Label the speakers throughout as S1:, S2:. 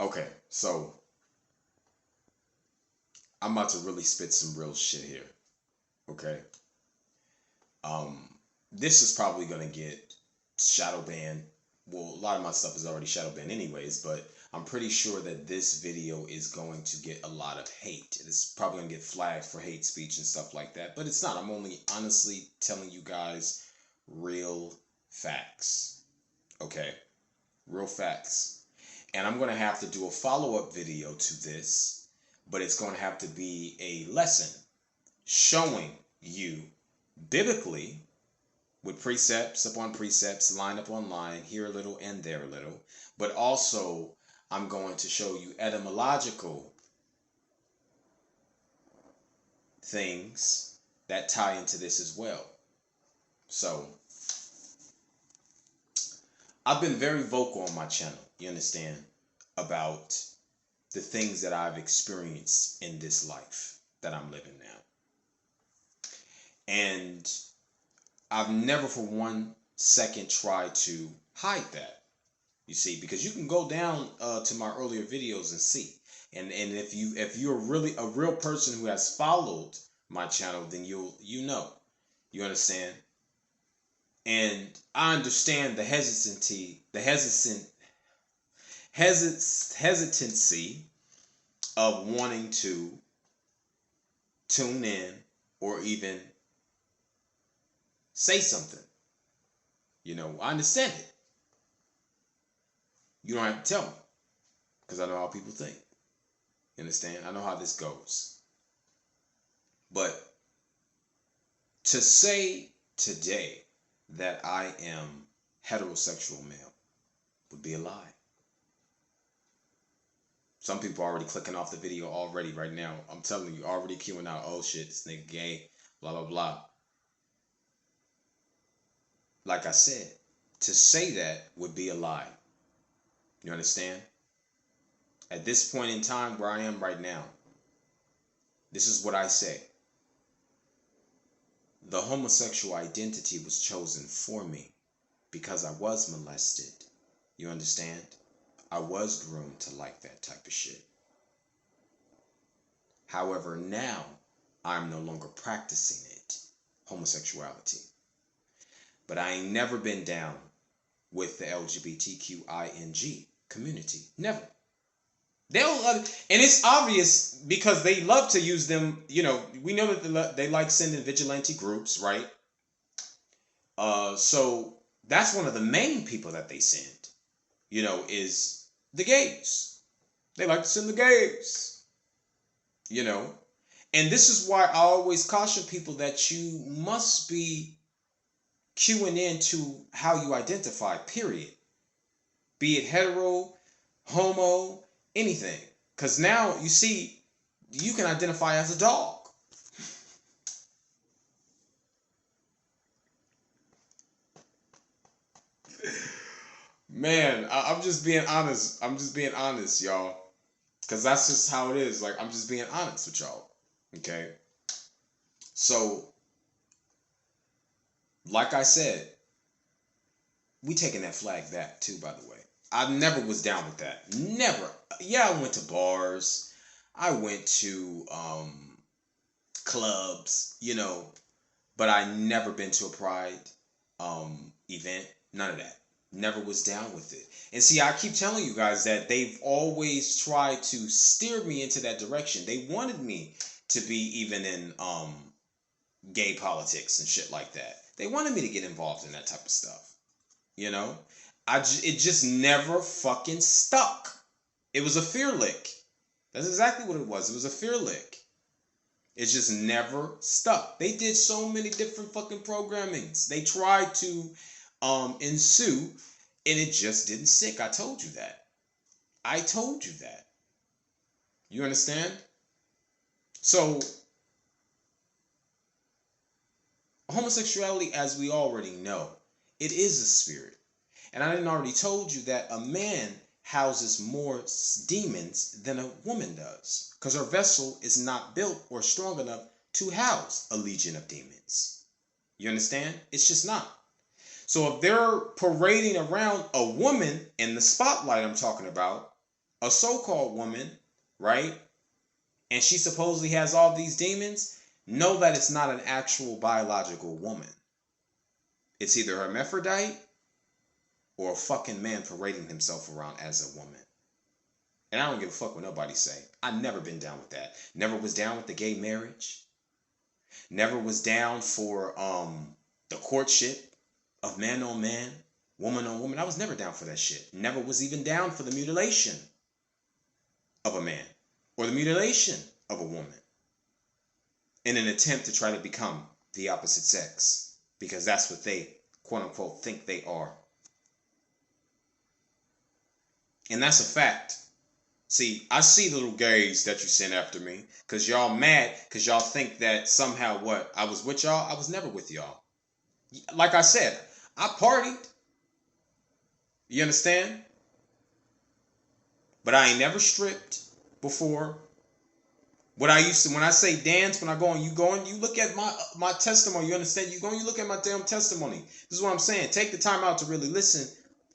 S1: Okay, so I'm about to really spit some real shit here. Okay. Um, this is probably gonna get shadow banned. Well, a lot of my stuff is already shadow banned anyways, but I'm pretty sure that this video is going to get a lot of hate. It's probably gonna get flagged for hate speech and stuff like that, but it's not. I'm only honestly telling you guys real facts. Okay, real facts. And I'm gonna have to do a follow-up video to this, but it's gonna have to be a lesson showing you biblically with precepts upon precepts, line upon line, here a little and there a little. But also, I'm going to show you etymological things that tie into this as well. So, I've been very vocal on my channel, you understand, about the things that I've experienced in this life that I'm living now. And I've never for 1 second tried to hide that. You see, because you can go down to my earlier videos and see. And if you're really a real person who has followed my channel, then you know. You understand? And I understand the hesitancy of wanting to tune in or even say something. You know, I understand it. You don't have to tell me because I know how people think. You understand? I know how this goes. But to say today that I am heterosexual male would be a lie. Some people are already clicking off the video already right now. I'm telling you, already queuing out, oh shit, this nigga gay, blah, blah, blah. Like I said, to say that would be a lie. You understand? At this point in time where I am right now, this is what I say. The homosexual identity was chosen for me because I was molested. You understand? I was groomed to like that type of shit. However, now I'm no longer practicing it, homosexuality. But I ain't never been down with the LGBTQING community. Never. And it's obvious because they love to use them. You know, we know that they like sending vigilante groups, right? So that's one of the main people that they send. You know, is the gays. They like to send the gays. You know, and this is why I always caution people that you must be queuing into how you identify. Period. Be it hetero, homo, anything. Because now, you see, you can identify as a dog. Man, I'm just being honest. I'm just being honest, y'all. Because that's just how it is. Like, I'm just being honest with y'all. Okay? So, like I said, we taking that flag back, too, by the way. I never was down with that. Never. Yeah, I went to bars. I went to clubs, you know, but I never been to a pride event. None of that. Never was down with it. And see, I keep telling you guys that they've always tried to steer me into that direction. They wanted me to be even in gay politics and shit like that. They wanted me to get involved in that type of stuff. You know, it just never fucking stuck. It was a fear lick. That's exactly what it was. It was a fear lick. It just never stuck. They did so many different fucking programmings. They tried to ensue, and it just didn't stick. I told you that. I told you that. You understand? So, homosexuality, as we already know, it is a spirit. And I didn't already told you that a man houses more demons than a woman does. Because her vessel is not built or strong enough to house a legion of demons. You understand? It's just not. So if they're parading around a woman in the spotlight I'm talking about, a so-called woman, right? And she supposedly has all these demons, know that it's not an actual biological woman. It's either a hermaphrodite or a fucking man parading himself around as a woman. And I don't give a fuck what nobody say. I've never been down with that. Never was down with the gay marriage. Never was down for the courtship of man on man, woman on woman. I was never down for that shit. Never was even down for the mutilation of a man or the mutilation of a woman in an attempt to try to become the opposite sex, because that's what they, quote unquote, think they are. And that's a fact. See, I see little gays that you sent after me because y'all mad because y'all think that somehow what? I was with y'all? I was never with y'all. Like I said, I partied. You understand? But I ain't never stripped before. What I used to, when I say dance, when I go on, you look at my testimony. You understand? You look at my damn testimony. This is what I'm saying. Take the time out to really listen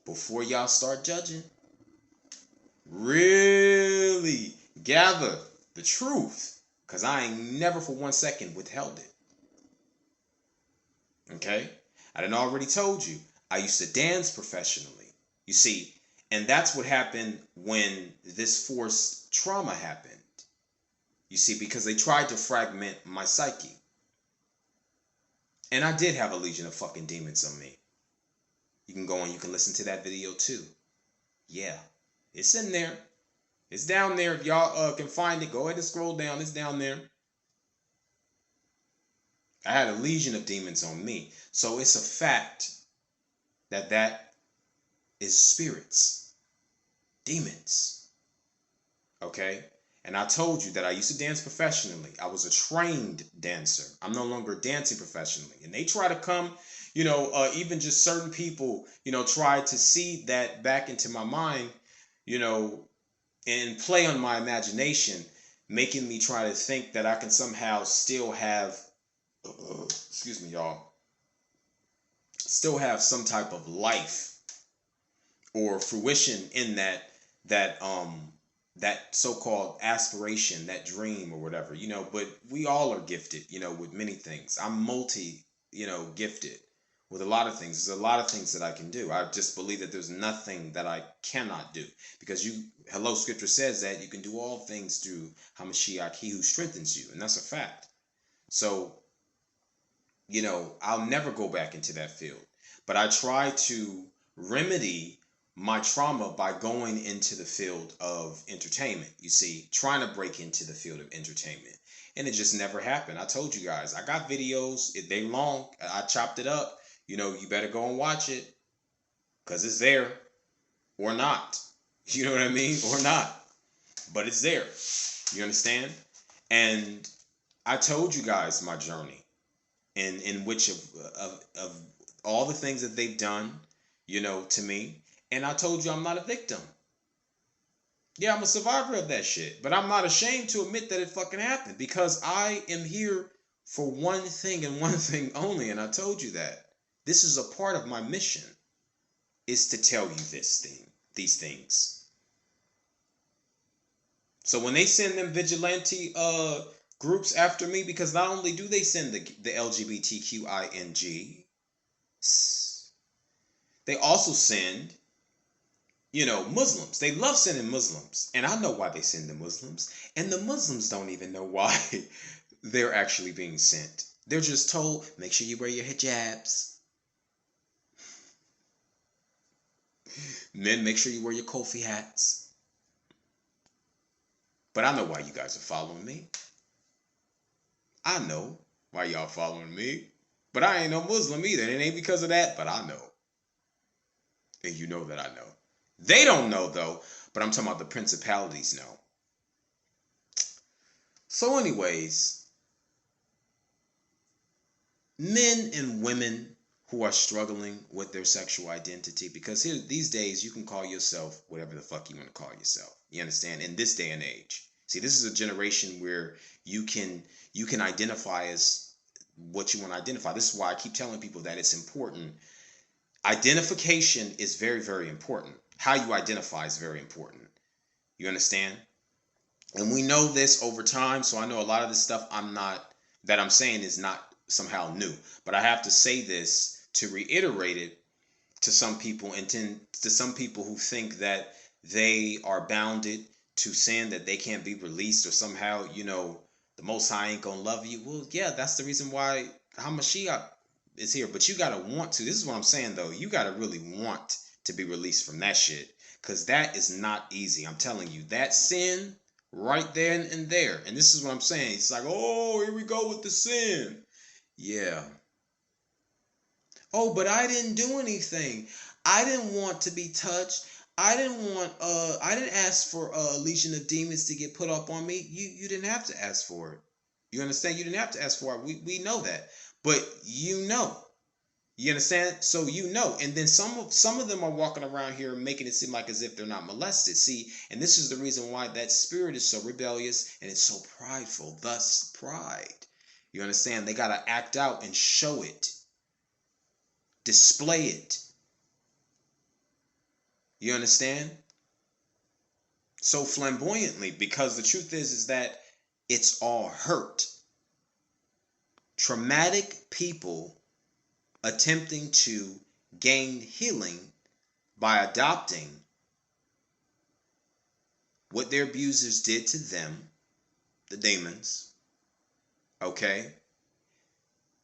S1: before y'all start judging. Really gather the truth, because I ain't never for 1 second withheld it. Okay? I done already told you, I used to dance professionally. You see, and that's what happened when this forced trauma happened. You see, because they tried to fragment my psyche. And I did have a legion of fucking demons on me. You can go and you can listen to that video too. Yeah. It's in there. It's down there. If y'all can find it, go ahead and scroll down. It's down there. I had a legion of demons on me. So it's a fact that is spirits. Demons. Okay? And I told you that I used to dance professionally. I was a trained dancer. I'm no longer dancing professionally. And they try to come, even just certain people, try to seed that back into my mind, and play on my imagination, making me try to think that I can somehow still have, excuse me, y'all, still have some type of life or fruition in that so-called aspiration, that dream or whatever, but we all are gifted, with many things. I'm gifted with a lot of things. There's a lot of things that I can do. I just believe that there's nothing that I cannot do, because scripture says that you can do all things through HaMashiach, he who strengthens you. And that's a fact. So, I'll never go back into that field, but I try to remedy my trauma by going into the field of entertainment. You see, trying to break into the field of entertainment. And it just never happened. I told you guys, I got videos. They long. I chopped it up. You better go and watch it, because it's there or not. You know what I mean? Or not. But it's there. You understand? And I told you guys my journey in which of all the things that they've done, to me. And I told you I'm not a victim. Yeah, I'm a survivor of that shit. But I'm not ashamed to admit that it fucking happened, because I am here for one thing and one thing only. And I told you that. This is a part of my mission, is to tell you these things. So when they send them vigilante groups after me, because not only do they send the LGBTQING, they also send, Muslims. They love sending Muslims. And I know why they send the Muslims. And the Muslims don't even know why they're actually being sent. They're just told, make sure you wear your hijabs. Men, make sure you wear your Kofi hats. But I know why you guys are following me. I know why y'all following me. But I ain't no Muslim either. And it ain't because of that, but I know. And you know that I know. They don't know, though. But I'm talking about the principalities know. So anyways, men and women who are struggling with their sexual identity, because these days you can call yourself whatever the fuck you want to call yourself. You understand? In this day and age. See, this is a generation where you can identify as what you want to identify. This is why I keep telling people that it's important. Identification is very, very important. How you identify is very important. You understand? And we know this over time, so I know a lot of this stuff I'm saying is not somehow new. But I have to say this to reiterate it to some people, and to some people who think that they are bounded to sin, that they can't be released, or somehow, the Most High ain't gonna love you. Well, yeah, that's the reason why Hamashiach is here. But you gotta want to. This is what I'm saying, though. You gotta really want to be released from that shit, because that is not easy. I'm telling you, that sin right there and there. And this is what I'm saying. It's like, oh, here we go with the sin. Yeah. Oh, but I didn't do anything. I didn't want to be touched. I didn't ask for a legion of demons to get put up on me. You didn't have to ask for it. You understand? You didn't have to ask for it. We know that. But you know. You understand? So you know. And then some of them are walking around here making it seem like as if they're not molested. See, and this is the reason why that spirit is so rebellious and it's so prideful. Thus pride. You understand? They gotta act out and show it. Display it. You understand? So flamboyantly, because the truth is that it's all hurt. Traumatic people attempting to gain healing by adopting what their abusers did to them, the demons, okay?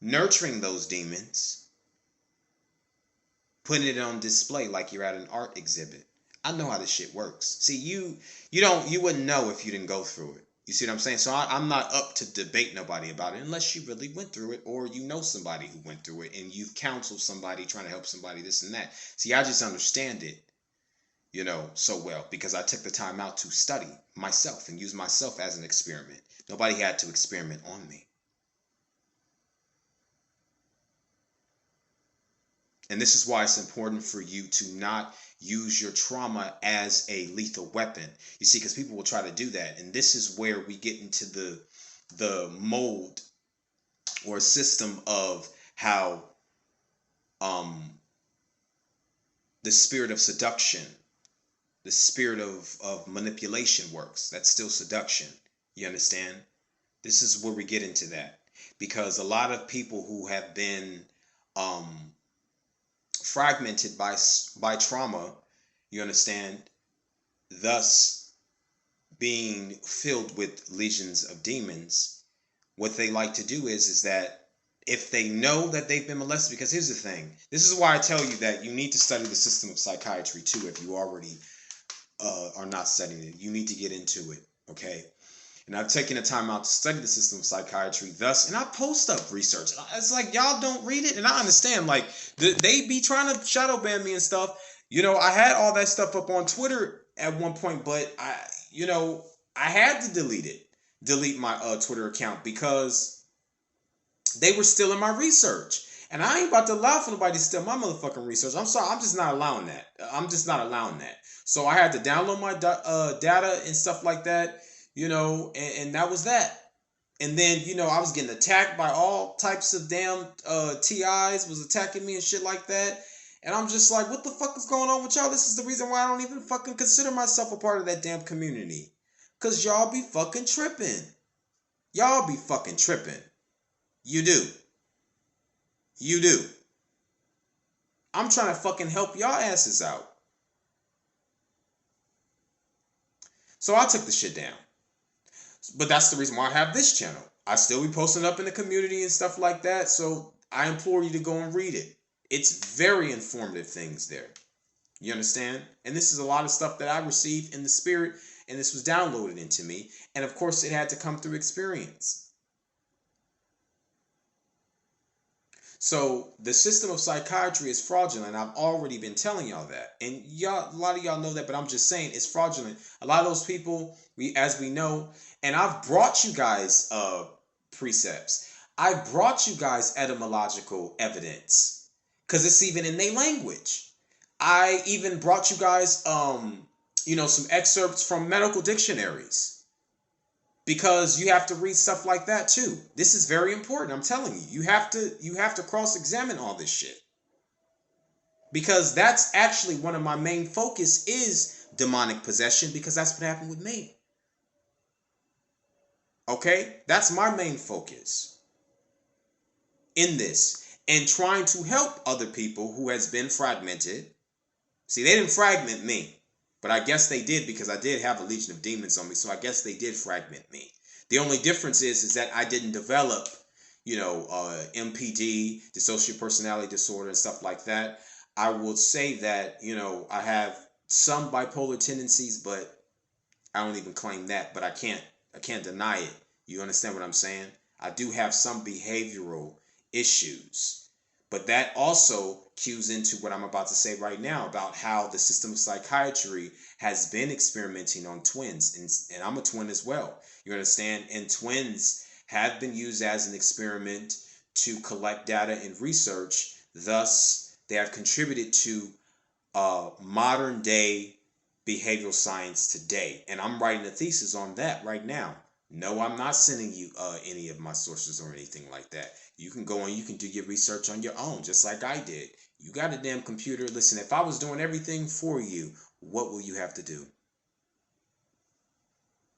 S1: Nurturing those demons, putting it on display like you're at an art exhibit. I know how this shit works. See, you wouldn't know if you didn't go through it. You see what I'm saying? So I'm not up to debate nobody about it unless you really went through it, or you know somebody who went through it and you've counseled somebody trying to help somebody, this and that. See, I just understand it, so well because I took the time out to study myself and use myself as an experiment. Nobody had to experiment on me. And this is why it's important for you to not use your trauma as a lethal weapon. You see, because people will try to do that. And this is where we get into the mold or system of how the spirit of seduction, the spirit of manipulation works. That's still seduction. You understand? This is where we get into that. Because a lot of people who have been fragmented by trauma, you understand, thus being filled with legions of demons, what they like to do is that if they know that they've been molested, because here's the thing, this is why I tell you that you need to study the system of psychiatry too. If you already are not studying it, you need to get into it, okay? And I've taken the time out to study the system of psychiatry, thus, and I post up research. It's like, y'all don't read it, and I understand, like, they be trying to shadow ban me and stuff. I had all that stuff up on Twitter at one point, but I had to delete my Twitter account because they were stealing my research. And I ain't about to allow for nobody to steal my motherfucking research. I'm sorry, I'm just not allowing that. So I had to download my data and stuff like that. And that was that. And then, I was getting attacked by all types of damn TIs was attacking me and shit like that. And I'm just like, what the fuck is going on with y'all? This is the reason why I don't even fucking consider myself a part of that damn community. Because y'all be fucking tripping. Y'all be fucking tripping. You do. You do. I'm trying to fucking help y'all asses out. So I took the shit down. But that's the reason why I have this channel. I still be posting up in the community and stuff like that. So I implore you to go and read it. It's very informative things there. You understand? And this is a lot of stuff that I received in the spirit. And this was downloaded into me. And of course, it had to come through experience. So the system of psychiatry is fraudulent. I've already been telling y'all that. And y'all, a lot of y'all know that, but I'm just saying it's fraudulent. A lot of those people, as we know, and I've brought you guys precepts. I brought you guys etymological evidence because it's even in their language. I even brought you guys, some excerpts from medical dictionaries. Because you have to read stuff like that too. This is very important. I'm telling you. You have to cross-examine all this shit. Because that's actually one of my main focus is demonic possession, because that's what happened with me. Okay? That's my main focus in this, and trying to help other people who has been fragmented. See, they didn't fragment me, but I guess they did, because I did have a legion of demons on me, so I guess they did fragment me. The only difference is that I didn't develop, MPD, dissociative personality disorder, and stuff like that. I will say that, I have some bipolar tendencies, but I don't even claim that, but I can't deny it. You understand what I'm saying? I do have some behavioral issues, but that also cues into what I'm about to say right now about how the system of psychiatry has been experimenting on twins, and I'm a twin as well. You understand? And twins have been used as an experiment to collect data and research. Thus, they have contributed to modern day behavioral science today. And I'm writing a thesis on that right now. No, I'm not sending you any of my sources or anything like that. You can go and you can do your research on your own, just like I did. You got a damn computer. Listen, if I was doing everything for you, what will you have to do?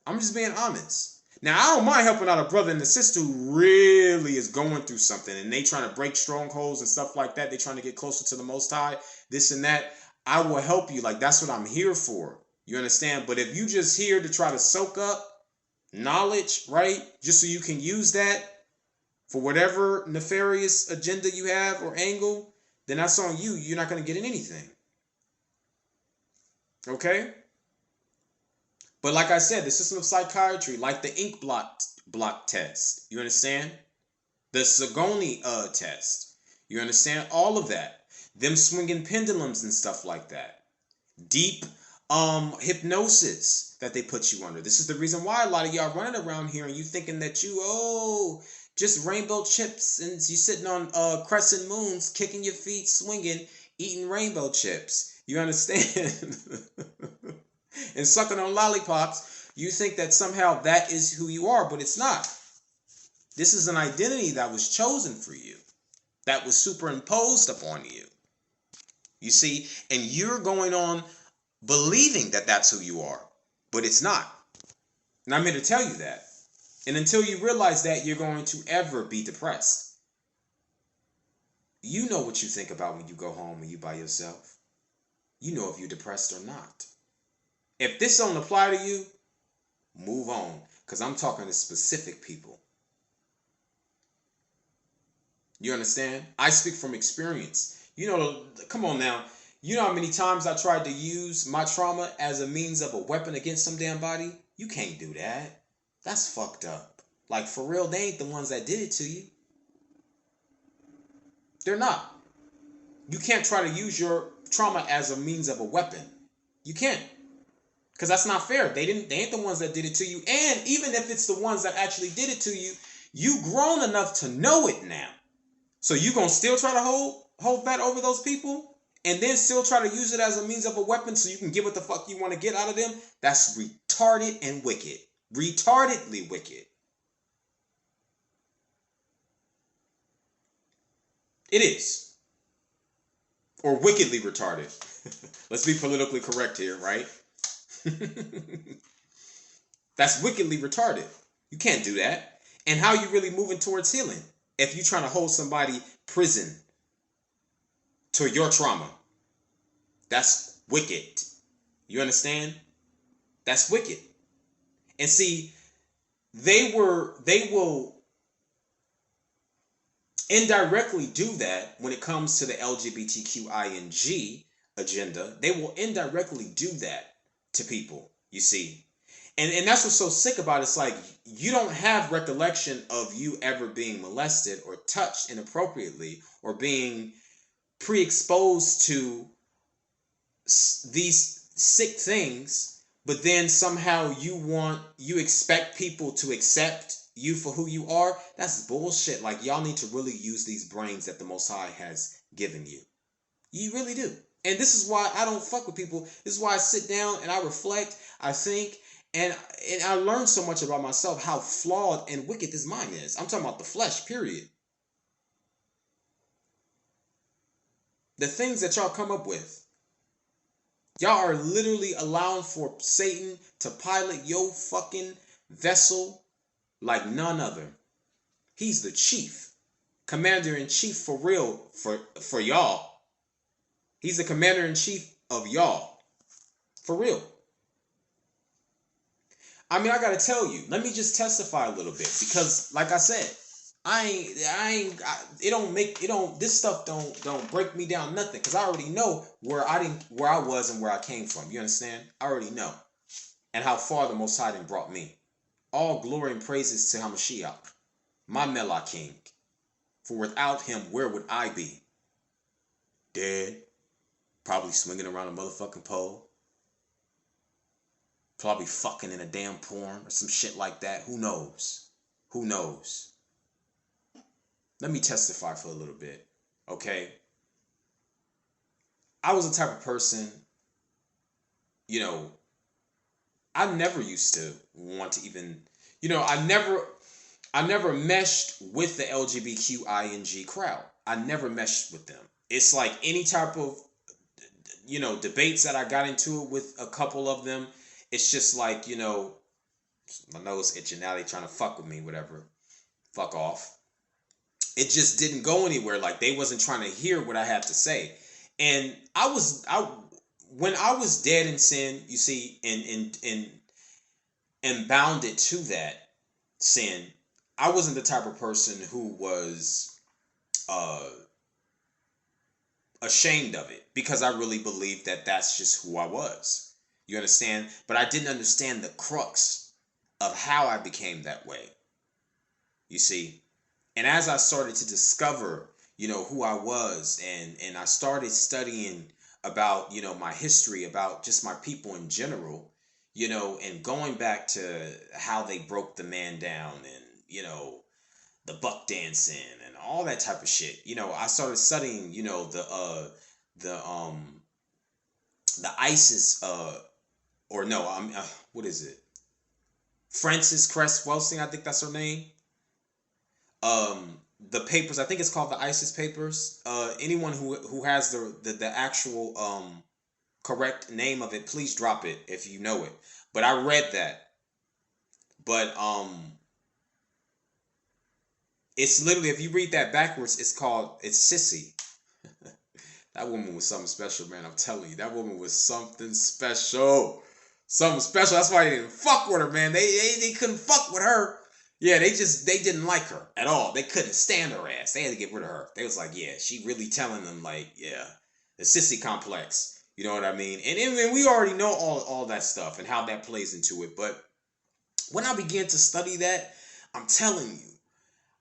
S1: I'm just being honest. Now, I don't mind helping out a brother and a sister who really is going through something, and they trying to break strongholds and stuff like that. They trying to get closer to the Most High, this and that. I will help you. Like, that's what I'm here for. You understand? But if you just here to try to soak up knowledge, right, just so you can use that for whatever nefarious agenda you have or angle, then that's on you. You're not going to get in anything. Okay? But like I said, the system of psychiatry, like the ink block test, you understand? The Zagoni test, you understand? All of that. Them swinging pendulums and stuff like that. Deep hypnosis that they put you under. This is the reason why a lot of y'all running around here and you thinking that you, just rainbow chips, and you sitting on crescent moons, kicking your feet, swinging, eating rainbow chips. You understand? And sucking on lollipops. You think that somehow that is who you are, but it's not. This is an identity that was chosen for you, that was superimposed upon you. You see, and you're going on believing that that's who you are, but it's not. And I'm here to tell you that. And until you realize that, you're going to ever be depressed. You know what you think about when you go home and you by yourself. You know if you're depressed or not. If this don't apply to you, move on, because I'm talking to specific people. You understand? I speak from experience. Come on now. You know how many times I tried to use my trauma as a means of a weapon against some damn body? You can't do that. That's fucked up. Like, for real, they ain't the ones that did it to you. They're not. You can't try to use your trauma as a means of a weapon. You can't. Because that's not fair. They ain't the ones that did it to you. And even if it's the ones that actually did it to you, you grown enough to know it now. So you gonna still try to hold that over those people? And then still try to use it as a means of a weapon so you can get what the fuck you want to get out of them? That's retarded and wicked. Retardedly wicked. It is. Or wickedly retarded. Let's be politically correct here, right? That's wickedly retarded. You can't do that. And how are you really moving towards healing if you're trying to hold somebody prison to your trauma? That's wicked. You understand? That's wicked. And see, they will indirectly do that when it comes to the LGBTQING agenda. They will indirectly do that to people, you see. And that's what's so sick about it. It's like, you don't have recollection of you ever being molested or touched inappropriately or being pre-exposed to these sick things, but then somehow you expect people to accept you for who you are. That's bullshit. Like, y'all need to really use these brains that the Most High has given you. You really do. And this is why I don't fuck with people. This is why I sit down and I reflect, I think, and I learn so much about myself, how flawed and wicked this mind is. I'm talking about the flesh, period. The things that y'all come up with. Y'all are literally allowing for Satan to pilot your fucking vessel like none other. He's the chief, commander-in-chief for real, for y'all. He's the commander-in-chief of y'all. For real. I mean, I gotta tell you, let me just testify a little bit, because like I said, this stuff don't break me down nothing, because I already know where I was and where I came from. You understand? I already know. And how far the Most High done brought me. All glory and praises to Hamashiach, my Mellah King. For without him, where would I be? Dead. Probably swinging around a motherfucking pole. Probably fucking in a damn porn or some shit like that. Who knows? Who knows? Let me testify for a little bit, okay? I was the type of person, you know, I never used to want to even, you know, I never meshed with the LGBTQING crowd. I never meshed with them. It's like any type of, you know, debates that I got into it with a couple of them, it's just like, you know, my nose itching, now they trying to fuck with me, whatever. Fuck off. It just didn't go anywhere. Like, they wasn't trying to hear what I had to say. And when I was dead in sin, you see, and bounded to that sin, I wasn't the type of person who was ashamed of it, because I really believed that that's just who I was. You understand? But I didn't understand the crux of how I became that way. You see? And as I started to discover, you know, who I was, and I started studying about, you know, my history, about just my people in general, you know, and going back to how they broke the man down, and, you know, the buck dancing and all that type of shit. You know, I started studying, you know, the ISIS, or no, what is it? Frances Cress Welsing, I think that's her name. The papers, I think it's called the ISIS papers. Anyone who has the actual correct name of it, please drop it if you know it. But I read that. But it's literally, if you read that backwards, it's Sissy. That woman was something special, man. I'm telling you, that woman was something special. Something special. That's why they didn't fuck with her, man. They couldn't fuck with her. Yeah, they didn't like her at all. They couldn't stand her ass. They had to get rid of her. They was like, yeah, she really telling them, like, yeah, the sissy complex. You know what I mean? And we already know all that stuff and how that plays into it. But when I began to study that, I'm telling you,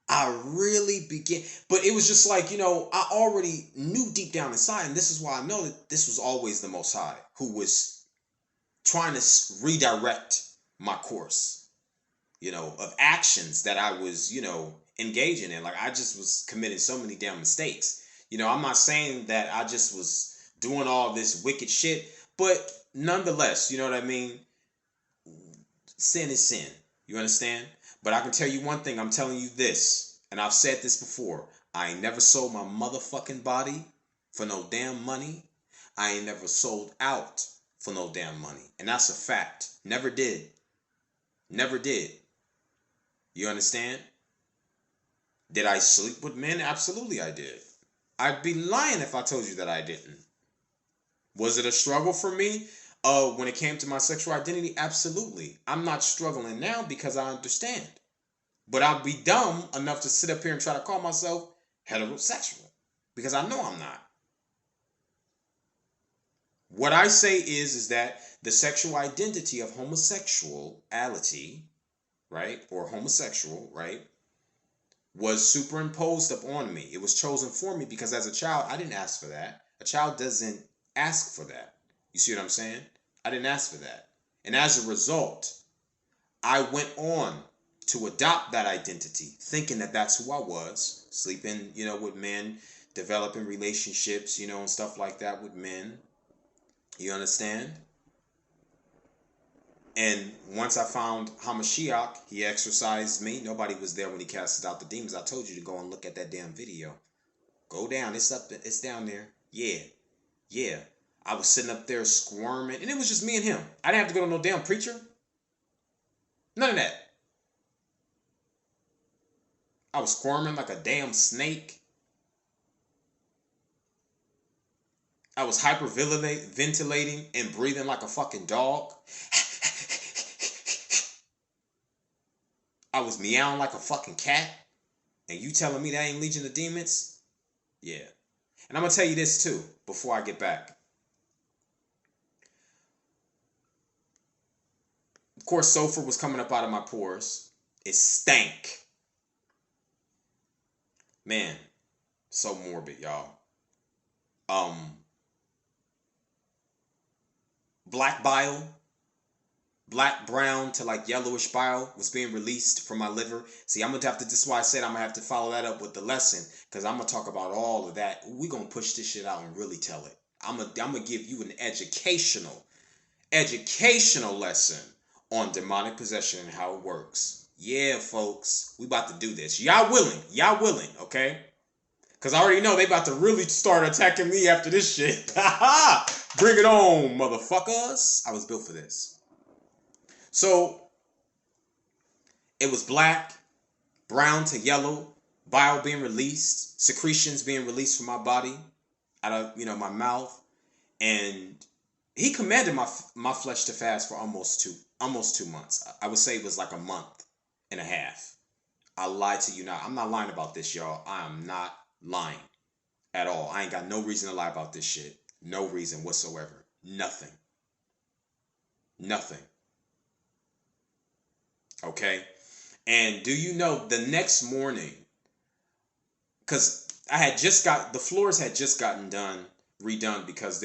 S1: I really began. But it was just like, you know, I already knew deep down inside, and this is why I know that this was always the Most High who was trying to redirect my course, you know, of actions that I was, you know, engaging in. Like, I just was committing so many damn mistakes. You know, I'm not saying that I just was doing all this wicked shit, but nonetheless, you know what I mean? Sin is sin. You understand? But I can tell you one thing. I'm telling you this, and I've said this before. I ain't never sold my motherfucking body for no damn money. I ain't never sold out for no damn money. And that's a fact. Never did. Never did. You understand? Did I sleep with men? Absolutely I did. I'd be lying if I told you that I didn't. Was it a struggle for me when it came to my sexual identity? Absolutely. I'm not struggling now because I understand. But I'd be dumb enough to sit up here and try to call myself heterosexual because I know I'm not. What I say is that the sexual identity of homosexuality, right, or homosexual, right, was superimposed upon me. It was chosen for me because as a child, I didn't ask for that. A child doesn't ask for that. You see what I'm saying? I didn't ask for that. And as a result, I went on to adopt that identity, thinking that that's who I was, sleeping, you know, with men, developing relationships, you know, and stuff like that with men. You understand? And once I found Hamashiach, he exorcised me. Nobody was there when he casted out the demons. I told you to go and look at that damn video. Go down. It's down there. Yeah. I was sitting up there squirming, and it was just me and him. I didn't have to go to no damn preacher. None of that. I was squirming like a damn snake. I was hyperventilating and breathing like a fucking dog. I was meowing like a fucking cat. And you telling me that ain't Legion of Demons? Yeah. And I'm going to tell you this too, before I get back. Of course, sulfur was coming up out of my pores. It stank. Man, so morbid, y'all. Black bile, black, brown to like yellowish bile was being released from my liver. See, I'm going to have to, this is why I said I'm going to have to follow that up with the lesson, because I'm going to talk about all of that. We're going to push this shit out and really tell it. I'm going to give you an educational lesson on demonic possession and how it works. Yeah, folks, we about to do this. Y'all willing, okay? Because I already know they about to really start attacking me after this shit. Bring it on, motherfuckers. I was built for this. So, it was black, brown to yellow, bile being released, secretions being released from my body, out of, my mouth. And he commanded my flesh to fast for almost 2 months. I would say it was like a month and a half. I lied to you now. I'm not lying about this, y'all. I am not lying at all. I ain't got no reason to lie about this shit. No reason whatsoever. Nothing. Okay? And do you know the next morning, because the floors had just gotten redone because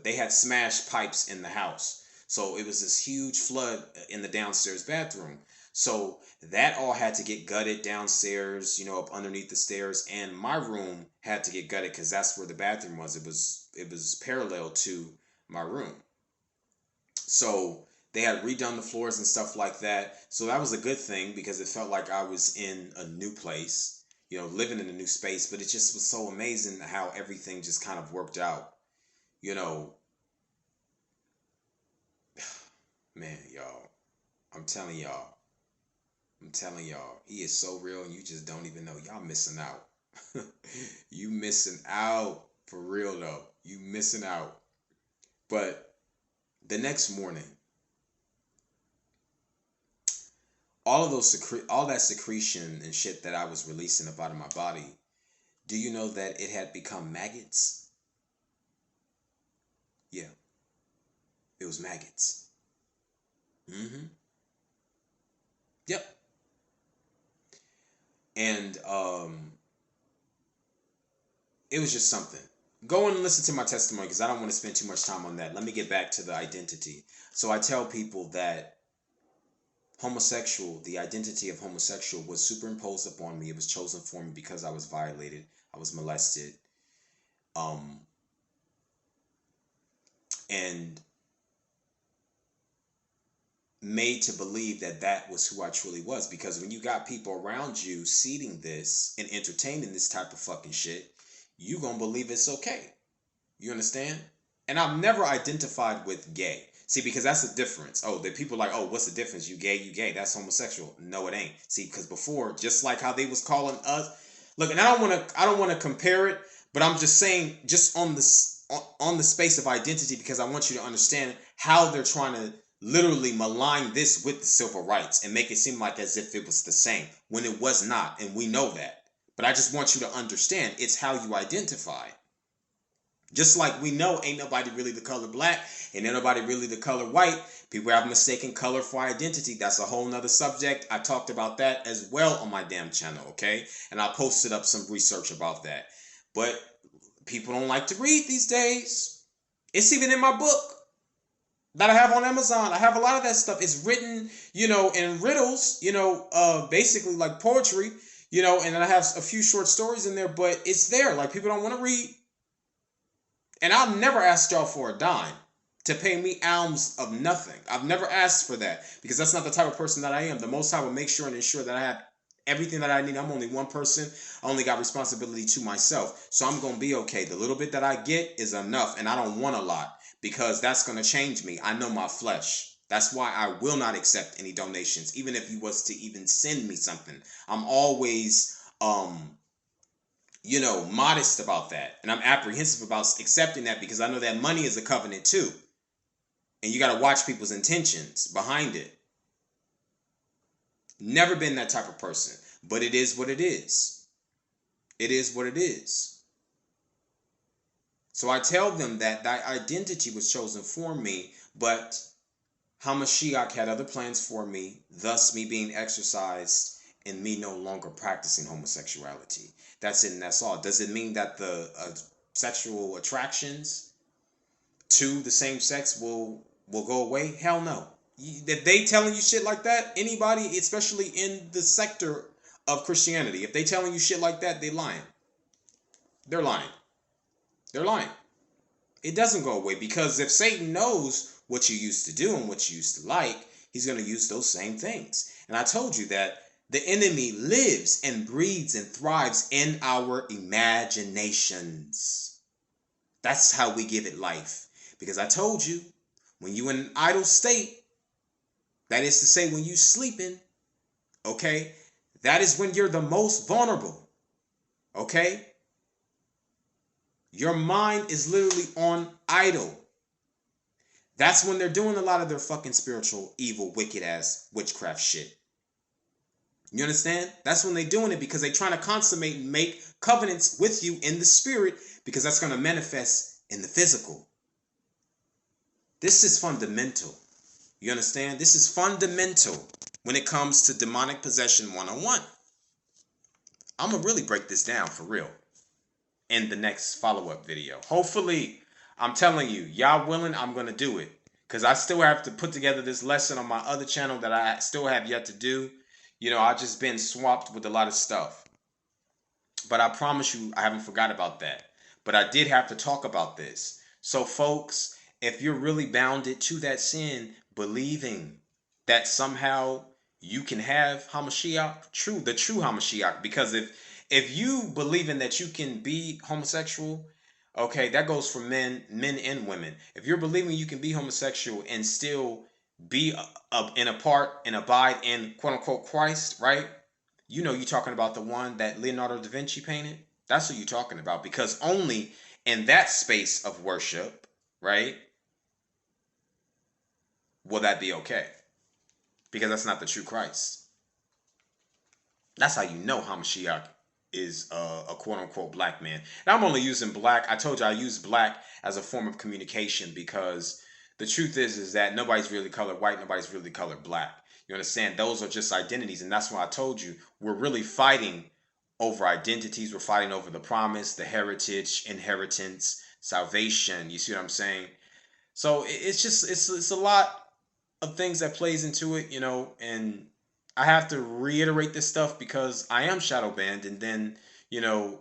S1: they had smashed pipes in the house. So it was this huge flood in the downstairs bathroom. So that all had to get gutted downstairs, up underneath the stairs. And my room had to get gutted because that's where the bathroom was. It was parallel to my room. So they had redone the floors and stuff like that. So that was a good thing because it felt like I was in a new place, living in a new space. But it just was so amazing how everything just kind of worked out. Man, y'all, I'm telling y'all, he is so real and you just don't even know. Y'all missing out. You missing out. For real though. You missing out. But the next morning, all that secretion and shit that I was releasing up out of my body, do you know that it had become maggots? Yeah. It was maggots. Yep. And it was just something. Go and listen to my testimony because I don't want to spend too much time on that. Let me get back to the identity. So I tell people that the identity of homosexual was superimposed upon me. It was chosen for me because I was violated. I was molested. And made to believe that was who I truly was. Because when you got people around you seeding this and entertaining this type of fucking shit, you gonna believe it's okay. You understand? And I've never identified with gay. See, because that's the difference. Oh, the people like, oh, what's the difference? You gay, that's homosexual. No, it ain't. See, because before, just like how they was calling us, look, and I don't want to compare it, but I'm just saying, just on the space of identity, because I want you to understand how they're trying to literally malign this with the civil rights and make it seem like as if it was the same when it was not, and we know that. But I just want you to understand it's how you identify. Just like we know ain't nobody really the color black, ain't nobody really the color white. People have mistaken color for identity. That's a whole nother subject. I talked about that as well on my damn channel, okay? And I posted up some research about that. But people don't like to read these days. It's even in my book that I have on Amazon. I have a lot of that stuff. It's written, in riddles, basically like poetry, and then I have a few short stories in there, but it's there. Like, people don't want to read. And I've never asked y'all for a dime to pay me alms of nothing. I've never asked for that because that's not the type of person that I am. The Most High will make sure and ensure that I have everything that I need. I'm only one person. I only got responsibility to myself. So I'm going to be okay. The little bit that I get is enough, and I don't want a lot. because that's going to change me. I know my flesh. That's why I will not accept any donations, even if you was to even send me something. I'm always, modest about that. And I'm apprehensive about accepting that because I know that money is a covenant too. And you got to watch people's intentions behind it. Never been that type of person, but it is what it is. It is what it is. So I tell them that that identity was chosen for me, but Hamashiach had other plans for me, thus me being exercised and me no longer practicing homosexuality. That's it and that's all. Does it mean that the sexual attractions to the same sex will go away? Hell no. If they telling you shit like that, anybody, especially in the sector of Christianity, if they telling you shit like that, they lying. They're lying. They're lying. It doesn't go away because if Satan knows what you used to do and what you used to like, he's going to use those same things. And I told you that the enemy lives and breathes and thrives in our imaginations. That's how we give it life. Because I told you, when you're in an idle state, that is to say when you're sleeping, okay, that is when you're the most vulnerable, okay? Your mind is literally on idle. That's when they're doing a lot of their fucking spiritual, evil, wicked ass witchcraft shit. You understand? That's when they're doing it because they're trying to consummate and make covenants with you in the spirit because that's going to manifest in the physical. This is fundamental. You understand? This is fundamental when it comes to demonic possession 101. I'm going to really break this down for real in the next follow-up video. Hopefully, I'm telling you, y'all willing, I'm going to do it. Because I still have to put together this lesson on my other channel that I still have yet to do. You know, I've just been swamped with a lot of stuff. But I promise you, I haven't forgot about that. But I did have to talk about this. So, folks, if you're really bounded to that sin, believing that somehow you can have Hamashiach, the true Hamashiach, because if you believing that you can be homosexual, okay, that goes for men and women. If you're believing you can be homosexual and still be in a part and abide in quote unquote Christ, right? You know, you're talking about the one that Leonardo da Vinci painted. That's what you're talking about, because only in that space of worship, right, will that be okay? Because that's not the true Christ. That's how you know Hamashiach is a quote-unquote black man. And I'm only using black. I told you I use black as a form of communication because the truth is that nobody's really colored white, nobody's really colored black. You understand? Those are just identities, and that's why I told you we're really fighting over identities. We're fighting over the promise, the heritage, inheritance, salvation. You see what I'm saying? So it's a lot of things that plays into it, you know, and I have to reiterate this stuff because I am shadow banned, and then, you know,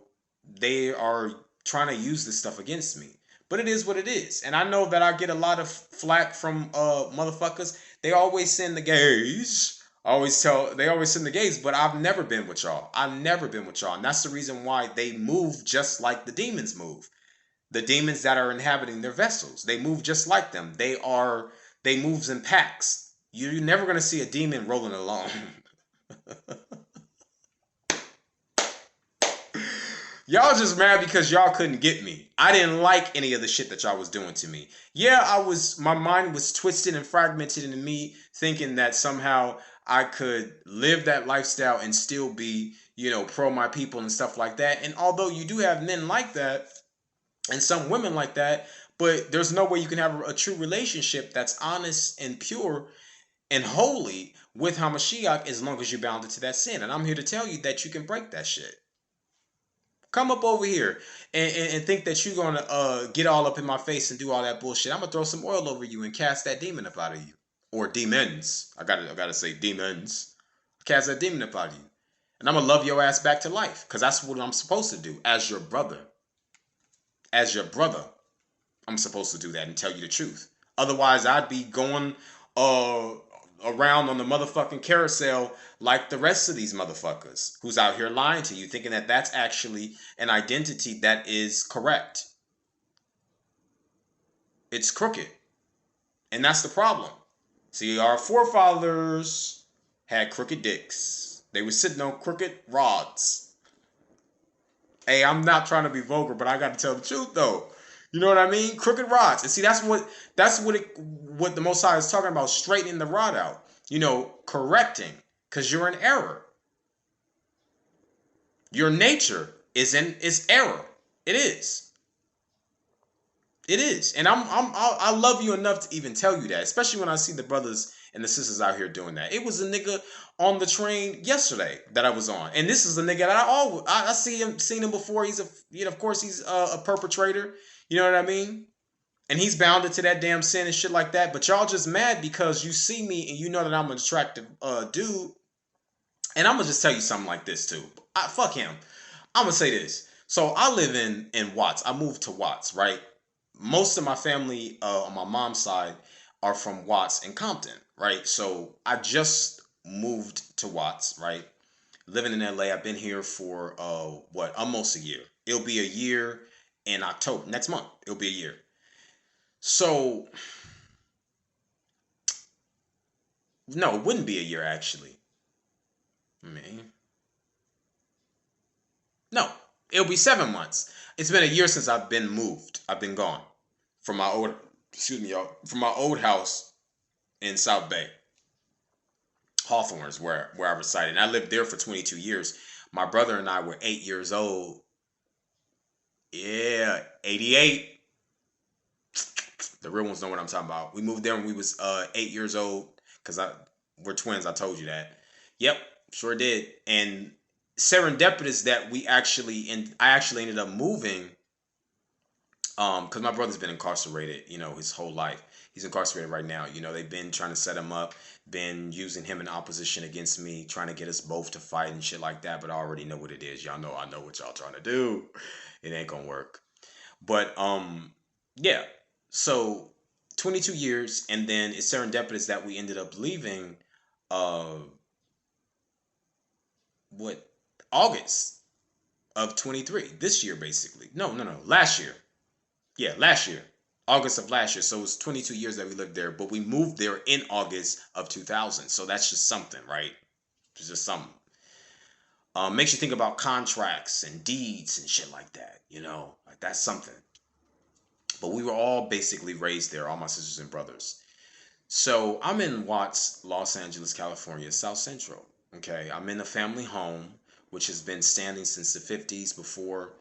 S1: they are trying to use this stuff against me. But it is what it is. And I know that I get a lot of flack from motherfuckers. They always send the gays. They always send the gays, but I've never been with y'all. I've never been with y'all. And that's the reason why they move just like the demons move. The demons that are inhabiting their vessels, they move just like them. They move in packs. You're never going to see a demon rolling alone. Y'all just mad because y'all couldn't get me. I didn't like any of the shit that y'all was doing to me. Yeah, my mind was twisted and fragmented into me thinking that somehow I could live that lifestyle and still be, you know, pro my people and stuff like that. And although you do have men like that and some women like that, but there's no way you can have a true relationship that's honest and pure and holy with Hamashiach as long as you're bounded to that sin. And I'm here to tell you that you can break that shit. Come up over here and think that you're going to get all up in my face and do all that bullshit. I'm going to throw some oil over you and cast that demon up out of you. Or demons. I gotta say demons. Cast that demon up out of you. And I'm going to love your ass back to life. Because that's what I'm supposed to do as your brother. As your brother, I'm supposed to do that and tell you the truth. Otherwise, I'd be going around on the motherfucking carousel like the rest of these motherfuckers who's out here lying to you, thinking that that's actually an identity that is correct. It's crooked. And that's the problem. See, our forefathers had crooked dicks. They were sitting on crooked rods. Hey, I'm not trying to be vulgar, but I got to tell the truth though. You know what I mean? Crooked rods. And see, what the Most High is talking about, straightening the rod out. You know, correcting, because you're in error. Your nature is error. It is. It is. And I love you enough to even tell you that, especially when I see the brothers and the sisters out here doing that. It was a nigga on the train yesterday that I was on. And this is a nigga that I seen him before. He's of course he's a perpetrator. You know what I mean? And he's bounded to that damn sin and shit like that. But y'all just mad because you see me and you know that I'm an attractive dude. And I'm gonna just tell you something like this too. Fuck him. I'm gonna say this. So I live in Watts. I moved to Watts, right? Most of my family on my mom's side are from Watts and Compton, right? So I just moved to Watts, right? Living in LA. I've been here for almost a year. It'll be a year in October. Next month, it'll be a year. So no, it wouldn't be a year actually. No, it'll be 7 months. It's been a year since I've been moved. I've been gone from my old, from my old house in South Bay. Hawthorne is where I resided. And I lived there for 22 years. My brother and I were 8 years old. Yeah, 88. The real ones know what I'm talking about. We moved there when we was 8 years old because we're twins. I told you that. Yep, sure did. And serendipitous that I actually ended up moving because my brother's been incarcerated, his whole life. He's incarcerated right now. They've been trying to set him up, been using him in opposition against me, trying to get us both to fight and shit like that. But I already know what it is. Y'all know I know what y'all trying to do. It ain't gonna work. But yeah. So 22 years, and then it's serendipitous that we ended up leaving August of 23. This year basically. No, last year. Yeah, last year. August of last year. So it's 22 years that we lived there, but we moved there in August of 2000. So that's just something, right? It's just something. Makes you think about contracts and deeds and shit like that, like that's something. But we were all basically raised there, all my sisters and brothers. So I'm in Watts, Los Angeles, California, South Central. Okay, I'm in a family home, which has been standing since the 50s before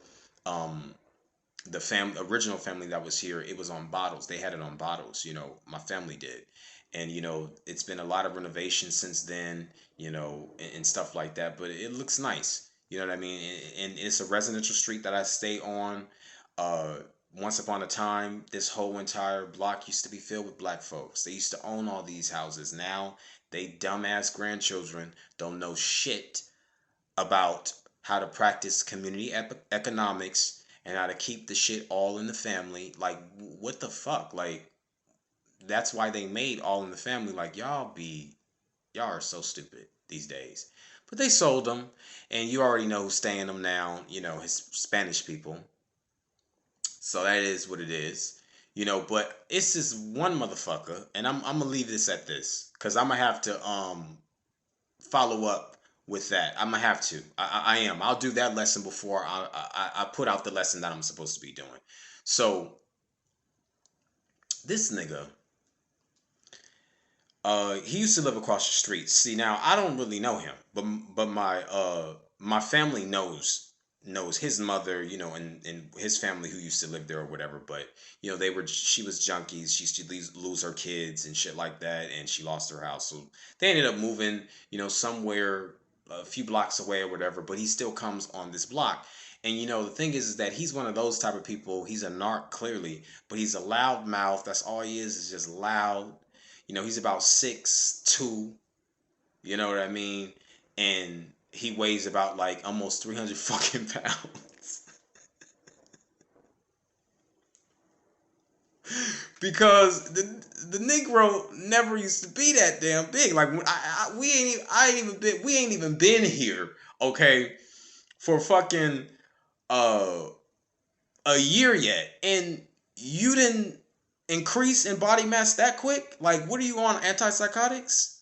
S1: the original family that was here. It was on bottles. They had it on bottles, my family did. And, it's been a lot of renovations since then, and stuff like that. But it looks nice. You know what I mean? And it's a residential street that I stay on. Once upon a time, this whole entire block used to be filled with black folks. They used to own all these houses. Now, they dumbass grandchildren don't know shit about how to practice community economics and how to keep the shit all in the family. Like, what the fuck? Like, that's why they made All in the Family. Like, y'all are so stupid these days. But they sold them, and you already know who's staying them now, his Spanish people. So that is what it is, but it's just one motherfucker, and I'm gonna leave this at this, because I'm gonna have to follow up with that. I'm gonna have to. I am. I'll do that lesson before I put out the lesson that I'm supposed to be doing. So this nigga, he used to live across the street. See, now I don't really know him, but my family knows his mother, and his family who used to live there or whatever. But she was junkies. She used to lose her kids and shit like that, and she lost her house. So they ended up moving, somewhere a few blocks away or whatever. But he still comes on this block. And the thing is that he's one of those type of people. He's a narc clearly, but he's a loud mouth. That's all he is just loud. He's about 6'2". You know what I mean? And he weighs about like almost 300 fucking pounds. Because the Negro never used to be that damn big. Like we ain't even been here, okay, for fucking a year yet, and you didn't increase in body mass that quick? Like, what are you on, antipsychotics?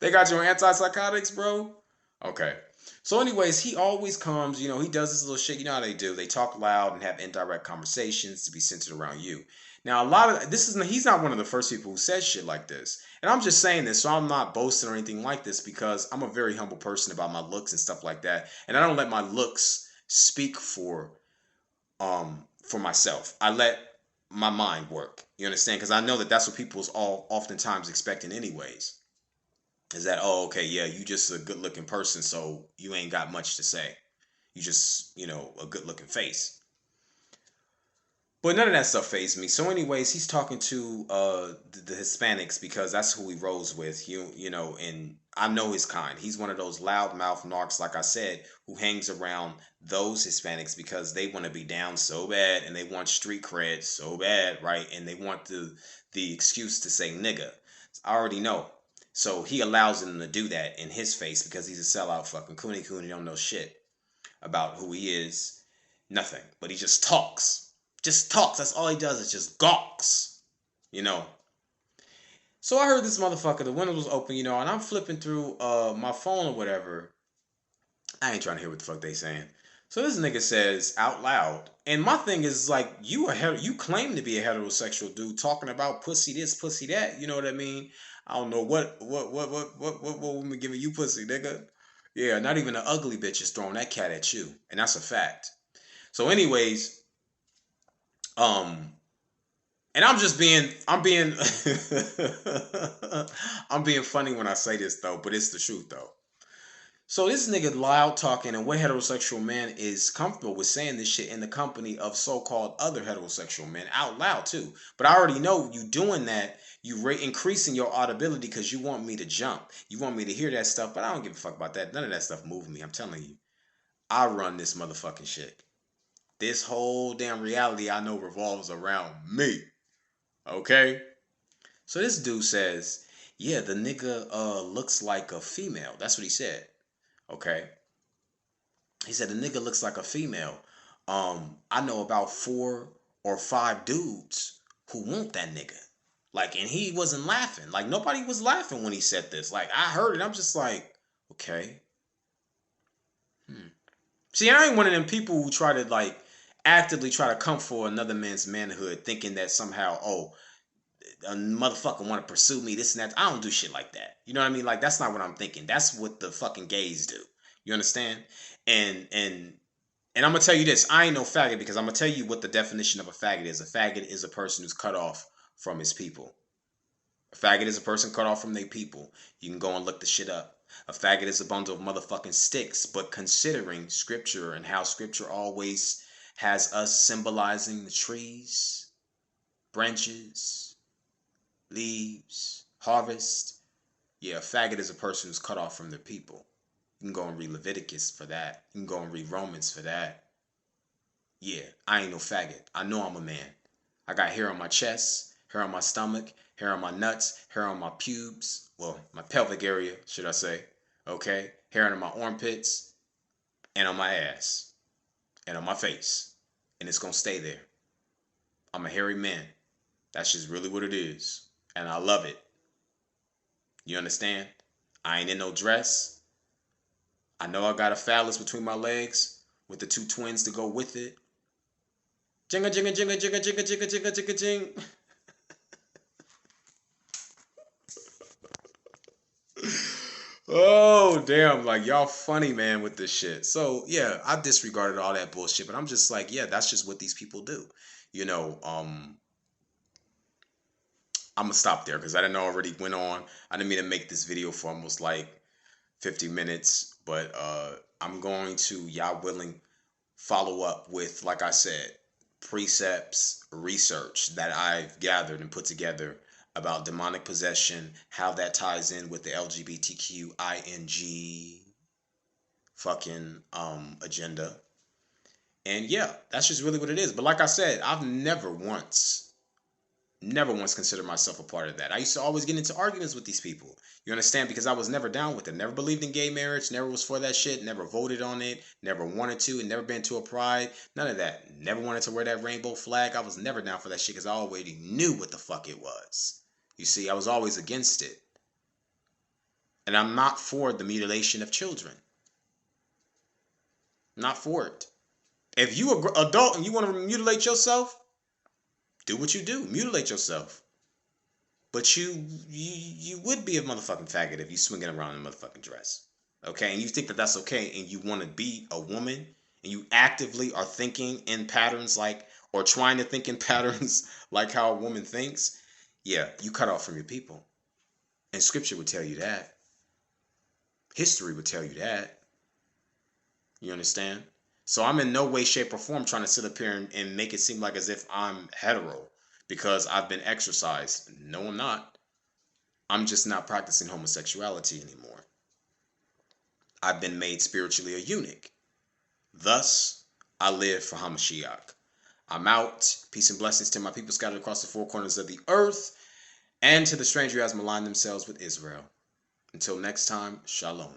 S1: They got you on antipsychotics, bro? Okay. So, anyways, he always comes, he does this little shit. You know how they do. They talk loud and have indirect conversations to be centered around you. Now, a lot of he's not one of the first people who says shit like this. And I'm just saying this, so I'm not boasting or anything like this because I'm a very humble person about my looks and stuff like that. And I don't let my looks speak for myself. I let my mind work. You understand? Because I know that that's what people's all oftentimes expecting anyways. Is that, oh, okay, yeah, you just a good looking person, so you ain't got much to say. You just, a good looking face. But none of that stuff fazed me. So, anyways, he's talking to the Hispanics because that's who he rolls with. And I know his kind. He's one of those loudmouth narcs, like I said, who hangs around those Hispanics because they want to be down so bad and they want street cred so bad, right? And they want the excuse to say nigga. I already know. So he allows them to do that in his face because he's a sellout fucking cooney. He don't know shit about who he is. Nothing. But he just talks. Just talks. That's all he does is just gawks. So I heard this motherfucker, the window was open, and I'm flipping through my phone or whatever. I ain't trying to hear what the fuck they saying. So this nigga says out loud, and my thing is like, you claim to be a heterosexual dude talking about pussy this, pussy that. You know what I mean? I don't know what woman giving you pussy, nigga. Yeah, not even an ugly bitch is throwing that cat at you, and that's a fact. So, anyways, and I'm being I'm being funny when I say this though, but it's the truth though. So this nigga loud talking, and what heterosexual man is comfortable with saying this shit in the company of so-called other heterosexual men out loud too. But I already know you doing that. You increasing your audibility because you want me to jump. You want me to hear that stuff, but I don't give a fuck about that. None of that stuff moves me. I'm telling you, I run this motherfucking shit. This whole damn reality I know revolves around me. Okay? So this dude says, yeah, the nigga looks like a female. That's what he said. Okay. He said the nigga looks like a female. I know about 4 or 5 dudes who want that nigga. Like, and he wasn't laughing. Like, nobody was laughing when he said this. Like, I heard it. I'm just like, okay. See, I ain't one of them people who try to, like, actively try to come for another man's manhood, thinking that somehow, oh, a motherfucker want to pursue me, this and that. I don't do shit like that. You know what I mean? Like, that's not what I'm thinking. That's what the fucking gays do. You understand? And I'm gonna tell you this. I ain't no faggot because I'm gonna tell you what the definition of a faggot is. A faggot is a person who's cut off from his people. A faggot is a person cut off from their people. You can go and look the shit up. A faggot is a bundle of motherfucking sticks. But considering scripture and how scripture always has us symbolizing the trees, branches, leaves, harvest. Yeah, a faggot is a person who's cut off from their people. You can go and read Leviticus for that. You can go and read Romans for that. Yeah, I ain't no faggot. I know I'm a man. I got hair on my chest, hair on my stomach, hair on my nuts, hair on my pubes. Well, my pelvic area, should I say. Okay? Hair on my armpits, and on my ass, and on my face. And it's gonna stay there. I'm a hairy man. That's just really what it is. And I love it. You understand? I ain't in no dress. I know I got a phallus between my legs with the 2 twins to go with it. Jinga, jinga, jinga, jinga, jinga, jinga, jinga, jinga, jing. Oh, damn. Like, y'all funny, man, with this shit. So, yeah, I disregarded all that bullshit. But I'm just like, yeah, that's just what these people do. I'm going to stop there because I didn't know already went on. I didn't mean to make this video for almost like 50 minutes. But I'm going to, y'all willing, follow up with, like I said, precepts, research that I've gathered and put together about demonic possession, how that ties in with the LGBTQING fucking agenda. And yeah, that's just really what it is. But like I said, I've never once Never once considered myself a part of that. I used to always get into arguments with these people. You understand? Because I was never down with it. Never believed in gay marriage. Never was for that shit. Never voted on it. Never wanted to. And never been to a pride. None of that. Never wanted to wear that rainbow flag. I was never down for that shit because I already knew what the fuck it was. You see, I was always against it. And I'm not for the mutilation of children. Not for it. If you are adult and you want to mutilate yourself, do what you do. Mutilate yourself. But you would be a motherfucking faggot if you swinging around in a motherfucking dress. Okay? And you think that that's okay and you want to be a woman and you actively are thinking in patterns like, or trying to think in patterns like how a woman thinks, yeah, you cut off from your people. And scripture would tell you that. History would tell you that. You understand? So I'm in no way, shape, or form trying to sit up here and make it seem like as if I'm hetero because I've been exorcised. No, I'm not. I'm just not practicing homosexuality anymore. I've been made spiritually a eunuch. Thus, I live for Hamashiach. I'm out. Peace and blessings to my people scattered across the four corners of the earth and to the stranger who has maligned themselves with Israel. Until next time, shalom.